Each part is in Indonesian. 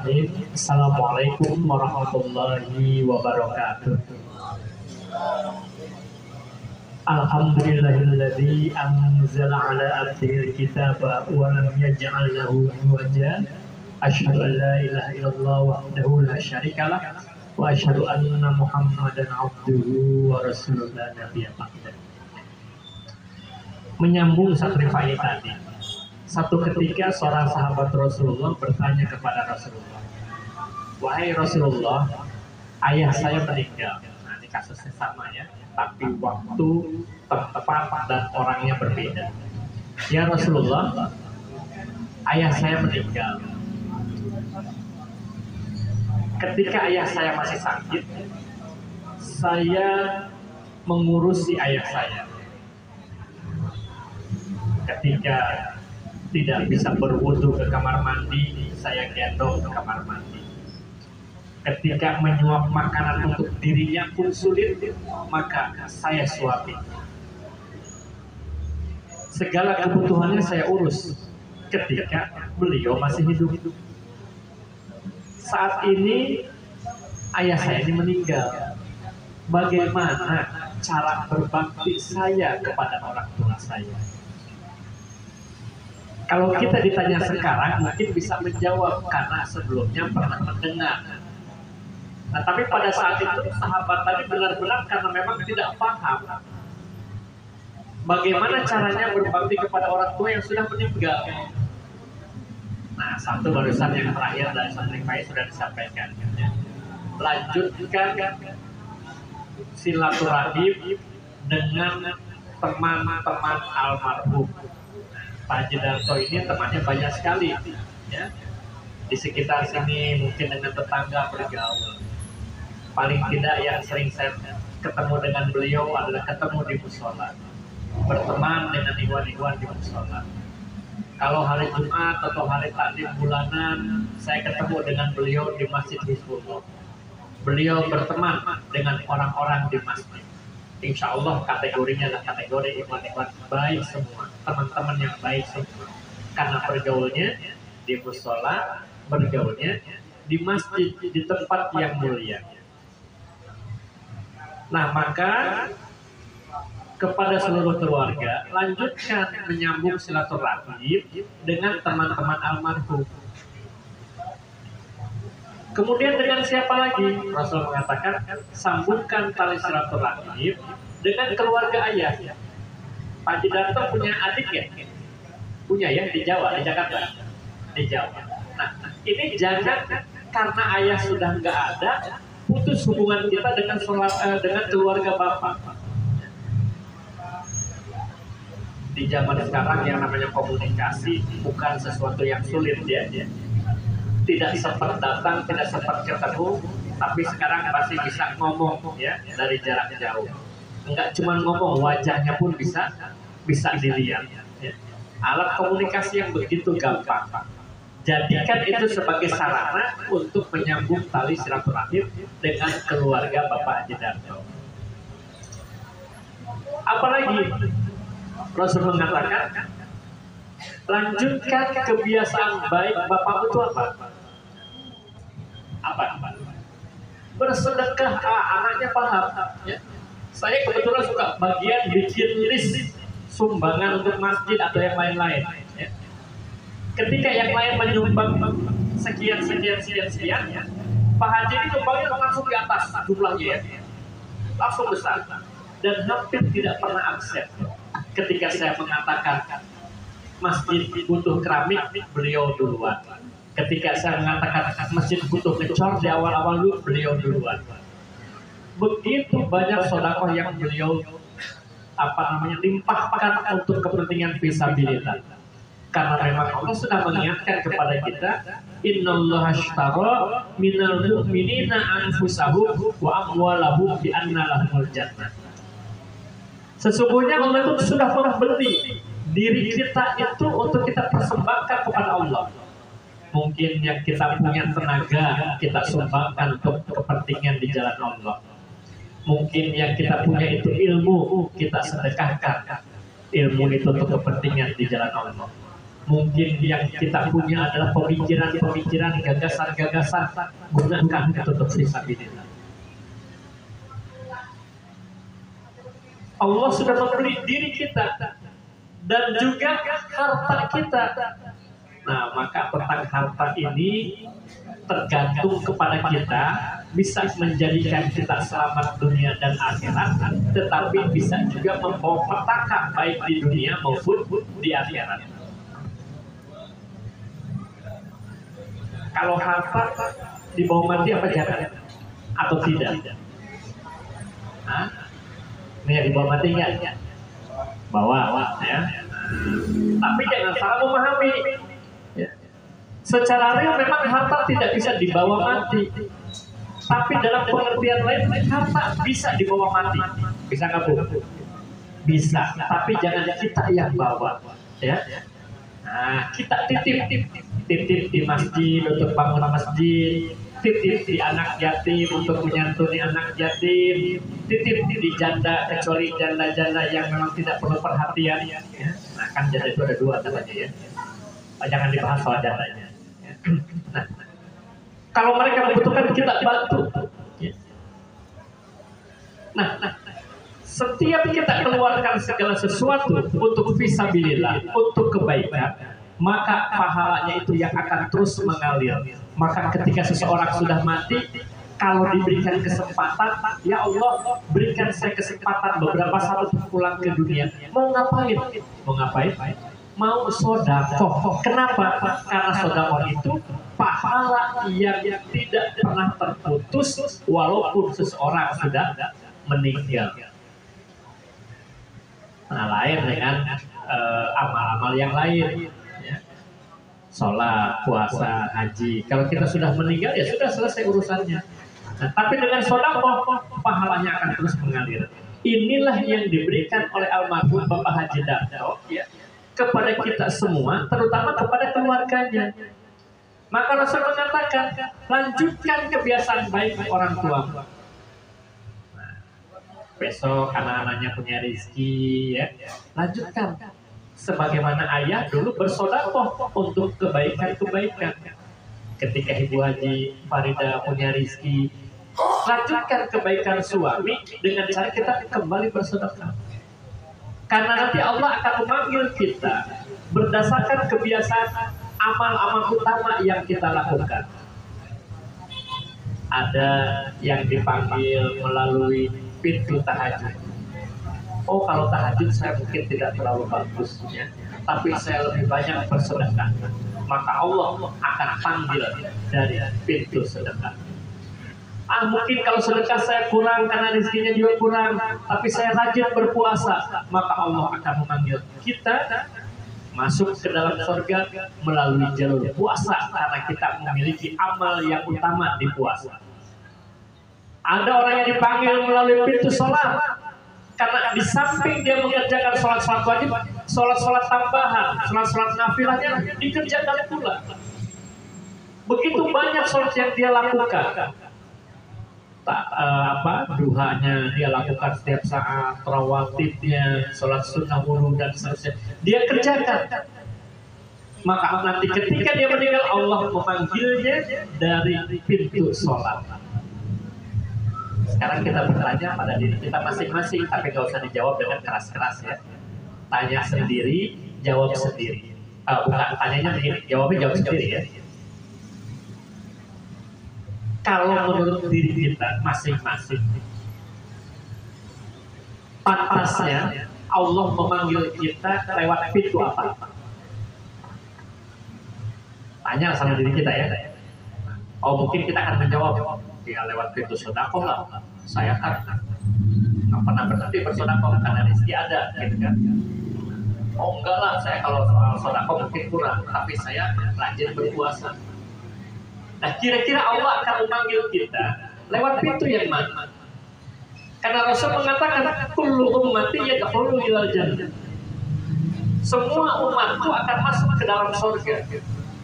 Bismillahirrahmanirrahim. Assalamualaikum warahmatullahi wabarakatuh. Alhamdulillahilladzi anzala ala abdihil kitaba wa lam yaj'al lahu iwaja. Asyhadu an la ilaha illallah wahdahu la syarikalah wa asyhadu anna Muhammadan abduhu wa rasuluhu la nabiyya ba'da. Menyambung sakrifai tadi. Satu ketika seorang sahabat Rasulullah bertanya kepada Rasulullah, "Wahai Rasulullah, ayah saya meninggal." Nah, ini kasusnya sama ya, tapi waktu, tempat, dan orangnya berbeda. "Ya Rasulullah, ayah saya meninggal. Ketika ayah saya masih sakit, saya mengurusi ayah saya. Ketika tidak bisa berwudu ke kamar mandi, saya gendong ke kamar mandi. Ketika menyuap makanan untuk dirinya pun sulit, maka saya suapin. Segala kebutuhannya saya urus ketika beliau masih hidup. Saat ini ayah saya ini meninggal. Bagaimana cara berbakti saya kepada orang tua saya?" Kalau kita ditanya sekarang mungkin bisa menjawab karena sebelumnya pernah mendengar. Nah, tapi pada saat itu sahabat tadi benar-benar karena memang tidak paham bagaimana caranya berbakti kepada orang tua yang sudah meninggal. Nah, satu barusan yang terakhir dari sakrifai sudah disampaikan. Lanjutkan silaturahim dengan teman-teman almarhum. Pak Jidarto ini temannya banyak sekali ya. Di sekitar sini mungkin dengan tetangga bergaul. Paling tidak yang sering saya ketemu dengan beliau adalah ketemu di musola, berteman dengan ikhwan-ikhwan di musola. Kalau hari Jumat atau hari taklim bulanan, saya ketemu dengan beliau di Masjid Hizbullah. Beliau berteman dengan orang-orang di masjid. Insya Allah kategorinya adalah kategori ikhwan-ikhwan baik semua, teman-teman yang baik semua. Karena bergaulnya di musola, bergaulnya di masjid, di tempat yang mulia. Nah, maka kepada seluruh keluarga, lanjutkan menyambung silaturahim dengan teman-teman almarhum. Kemudian dengan siapa lagi? Rasul mengatakan, sambungkan tali silaturahim dengan keluarga ayah. Pak Jidarto punya adik ya? Punya ya, di Jawa, di Jakarta? Di Jawa. Nah, ini jangan karena ayah sudah nggak ada, putus hubungan kita dengan keluarga bapak. Di zaman sekarang yang namanya komunikasi bukan sesuatu yang sulit ya. Tidak sempat datang, tidak sempat ketemu, tapi sekarang pasti bisa ngomong ya dari jarak jauh. Enggak cuma ngomong, wajahnya pun bisa dilihat. Ya. Alat komunikasi yang begitu gampang. Jadikan itu sebagai sarana untuk menyambung tali silaturahim dengan keluarga Bapak Jidarto. Apalagi Rasul mengatakan, lanjutkan kebiasaan baik Bapak itu apa? Bersedekah. Anaknya paham ya. Saya kebetulan suka bagian bikin list sumbangan untuk masjid atau yang lain-lain ya. Ketika yang lain menyumbang sekian ya, Pak Haji ini nyumbangnya langsung di atas jumlahnya ya, langsung besar, dan hampir tidak pernah absen. Ketika saya mengatakan masjid butuh keramik, beliau duluan. Ketika saya mengatakan masjid butuh ngecor di awal-awal dulu, beliau duluan. Begitu banyak sedekah yang beliau limpahkan untuk kepentingan fisabilillah. Karena memang Allah sudah mengingatkan kepada kita, innallaha ashtara minal mu'minina anfusahum wa amwalahum bi anna lahumul jannah. Sesungguhnya Allah itu sudah pernah beli diri kita itu untuk kita persembahkan kepada Allah. Mungkin yang kita punya tenaga kita sumbangkan untuk kepentingan di jalan Allah. Mungkin yang kita punya itu ilmu kita sedekahkan ilmu itu untuk kepentingan di jalan Allah. Mungkin yang kita punya adalah pemikiran-pemikiran, gagasan-gagasan, gunakan itu untuk fisabilillah. Allah sudah memberi diri kita dan juga harta kita. Nah, maka tentang harta ini tergantung kepada kita, bisa menjadikan kita selamat dunia dan akhirat, tetapi bisa juga membawa petaka baik di dunia maupun di akhirat. Kalau harta dibawa mati apa jangan? Atau tidak? Hah? Ini dibawa mati enggak? Bawa, ya. Tapi jangan salah memahami. Ya. Secara real memang harta tidak bisa dibawa mati. Tapi dalam pengertian lain, harta bisa dibawa mati. Bisa nggak, Bu? Bisa. Tapi jangan kita yang bawa. Ya. Nah, kita titip di masjid untuk bangun masjid, titip di anak yatim untuk menyantuni anak yatim, titip di janda, kecuali janda-janda yang memang tidak perlu perhatian. Ya. Nah, kan janda itu ada dua katanya, ya. Jangan dibahas soal jandanya. Ya. Nah, kalau mereka membutuhkan kita bantu. Ya. Nah, setiap kita keluarkan segala sesuatu untuk fisabilillah, untuk kebaikan, maka pahalanya itu yang akan terus mengalir. Maka ketika seseorang sudah mati, kalau diberikan kesempatan, ya Allah berikan saya kesempatan beberapa saat untuk pulang ke dunia. Mau ngapain? Mau ngapain? Mau sedekah. Kenapa? Karena sedekah itu pahala yang tidak pernah terputus walaupun seseorang sudah meninggal. Nah, lain dengan amal-amal yang lain, ya. Sholat, puasa, haji. Kalau kita sudah meninggal, ya sudah selesai urusannya. Nah, tapi dengan sedekah pahalanya akan terus mengalir. Inilah yang diberikan oleh almarhum Bapak Haji Darto, ya, kepada kita semua, terutama kepada keluarganya. Maka Rasul mengatakan, lanjutkan kebiasaan baik orang tua. Besok anak-anaknya punya rezeki, ya, lanjutkan. Sebagaimana ayah dulu bersedekah untuk kebaikan-kebaikan. Ketika Ibu Haji Farida punya rezeki, lanjutkan kebaikan suami dengan cara kita kembali bersedekah. Karena nanti Allah akan memanggil kita berdasarkan kebiasaan amal-amal utama yang kita lakukan. Ada yang dipanggil melalui pintu tahajud. Oh, kalau tahajud saya mungkin tidak terlalu bagus, ya, tapi saya lebih banyak bersedekah. Maka Allah akan panggil dari pintu sedekah. Mungkin kalau sedekah saya kurang karena rezekinya juga kurang, tapi saya rajin berpuasa, maka Allah akan memanggil kita masuk ke dalam surga melalui jalur puasa karena kita memiliki amal yang utama di puasa. Ada orang yang dipanggil melalui pintu sholat karena di samping dia mengerjakan sholat-sholat wajib, sholat-sholat tambahan, sholat-sholat nafilahnya dikerjakan pula. Begitu banyak sholat yang dia lakukan. Duhanya dia lakukan setiap saat, rawatibnya, sholat sunnah wudu dan seterusnya dia kerjakan. Maka nanti ketika dia meninggal, Allah memanggilnya dari pintu sholat. Sekarang kita bertanya pada diri kita masing-masing, tapi gak usah dijawab dengan keras-keras, ya. Tanya sendiri, jawab sendiri. Bukan tanyanya begini, jawab sendiri, ya. Kalau menurut diri kita masing-masing, pantasnya Allah memanggil kita lewat pintu apa? Tanya sama diri kita, ya. Oh, mungkin kita akan menjawab, ya lewat pintu sedekah lah. Saya kan nggak pernah berhenti bersedekah karena rezeki ada, gitu kan? Oh enggak lah, saya kalau soal sedekah mungkin kurang, tapi saya rajin berpuasa. Nah, kira-kira Allah akan memanggil kita lewat pintu yang mana? Karena Rasul mengatakan, kullu ummati yadkhulu ilal jannah. Semua umatku akan masuk ke dalam surga.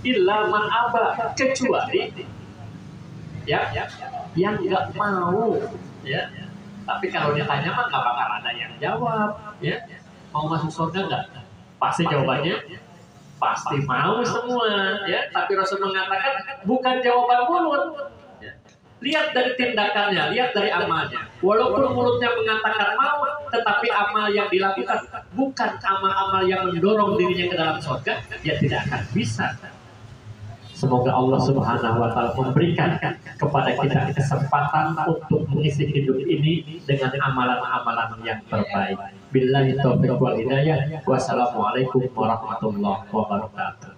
Illa man aba, kecuali yang nggak mau, ya. Tapi kalau ditanya mah nggak bakal ada yang jawab, ya. Mau masuk surga nggak? Pasti jawabannya pasti mau semua, ya. Tapi Rasul mengatakan bukan jawaban mulut. Ya. Lihat dari tindakannya, lihat dari amalnya. Walaupun mulutnya mengatakan mau, tetapi amal yang dilakukan bukan amal-amal yang mendorong dirinya ke dalam surga, ya tidak akan bisa. Semoga Allah Subhanahu wa Ta'ala memberikan kepada kita kesempatan untuk mengisi hidup ini dengan amalan-amalan yang terbaik. Billahi taufiq wal hidayah. Wassalamualaikum warahmatullahi wabarakatuh.